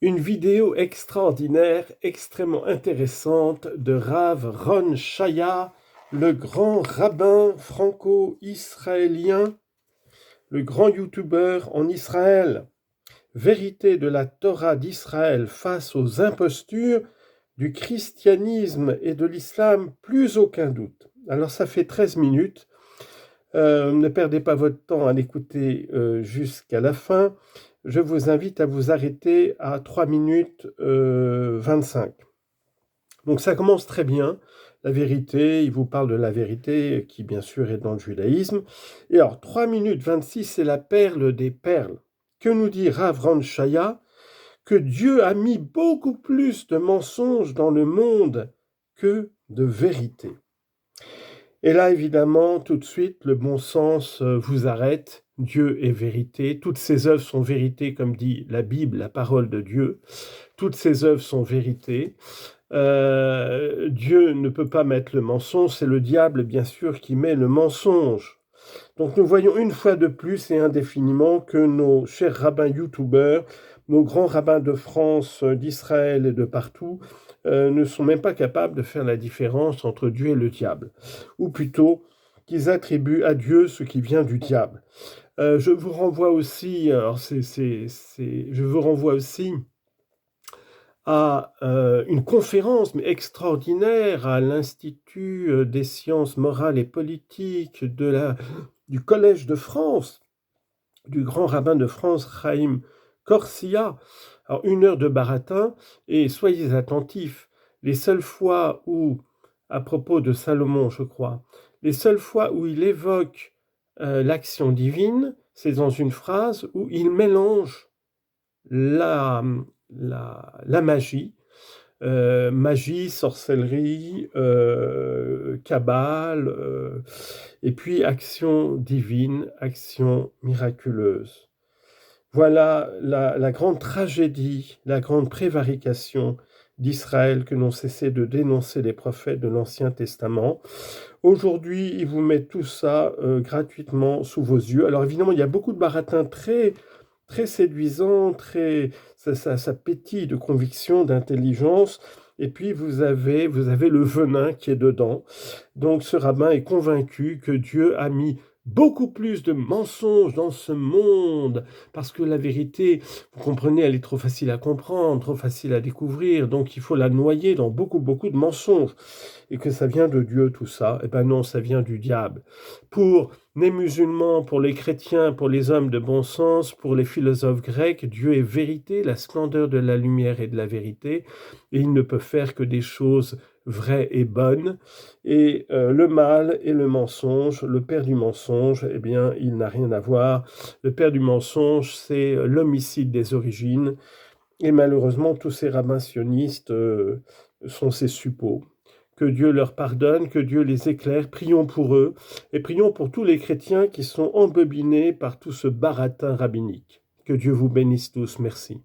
Une vidéo extraordinaire, extrêmement intéressante de Rav Ron Shaya, le grand rabbin franco-israélien, le grand youtubeur en Israël. Vérité de la Torah d'Israël face aux impostures du christianisme et de l'islam, plus aucun doute. Alors ça fait 13 minutes. Ne perdez pas votre temps à l'écouter jusqu'à la fin. Je vous invite à vous arrêter à 3 minutes 25. Donc ça commence très bien, la vérité, il vous parle de la vérité qui bien sûr est dans le judaïsme. Et alors 3 minutes 26, c'est la perle des perles. Que nous dit Rav Ron Shaya? Que Dieu a mis beaucoup plus de mensonges dans le monde que de vérité. Et là, évidemment, tout de suite, le bon sens vous arrête. Dieu est vérité. Toutes ses œuvres sont vérité, comme dit la Bible, la parole de Dieu. Toutes ses œuvres sont vérité. Dieu ne peut pas mettre le mensonge. C'est le diable, bien sûr, qui met le mensonge. Donc nous voyons une fois de plus et indéfiniment que nos chers rabbins youtubeurs, nos grands rabbins de France, d'Israël et de partout, ne sont même pas capables de faire la différence entre Dieu et le diable. Ou plutôt, qu'ils attribuent à Dieu ce qui vient du diable. Je vous renvoie aussi, je vous renvoie aussi à une conférence mais extraordinaire à l'Institut des sciences morales et politiques du Collège de France, du grand rabbin de France, Chaim Corsia. Alors, 1 heure de baratin, et soyez attentifs, les seules fois où, à propos de Salomon, je crois, les seules fois où il évoque l'action divine, c'est dans une phrase où il mélange la magie, magie, sorcellerie, cabale, et puis action divine, action miraculeuse. Voilà la grande tragédie, la grande prévarication d'Israël que n'ont cessé de dénoncer les prophètes de l'Ancien Testament. Aujourd'hui, ils vous mettent tout ça gratuitement sous vos yeux. Alors évidemment, il y a beaucoup de baratins très séduisants, ça pétille de conviction, d'intelligence. Et puis vous avez le venin qui est dedans. Donc ce rabbin est convaincu que Dieu a mis beaucoup plus de mensonges dans ce monde, parce que la vérité, vous comprenez, elle est trop facile à comprendre, trop facile à découvrir, donc il faut la noyer dans beaucoup de mensonges, et que ça vient de Dieu tout ça. Eh ben non, ça vient du diable. Pour les musulmans, pour les chrétiens, pour les hommes de bon sens, pour les philosophes grecs, Dieu est vérité, la splendeur de la lumière et de la vérité, et il ne peut faire que des choses vraies et bonnes. Et le mal et le mensonge, le père du mensonge, eh bien, il n'a rien à voir. Le père du mensonge, c'est l'homicide des origines. Et malheureusement, tous ces rabbins sionistes sont ces suppôts. Que Dieu leur pardonne, que Dieu les éclaire. Prions pour eux et prions pour tous les chrétiens qui sont embobinés par tout ce baratin rabbinique. Que Dieu vous bénisse tous. Merci.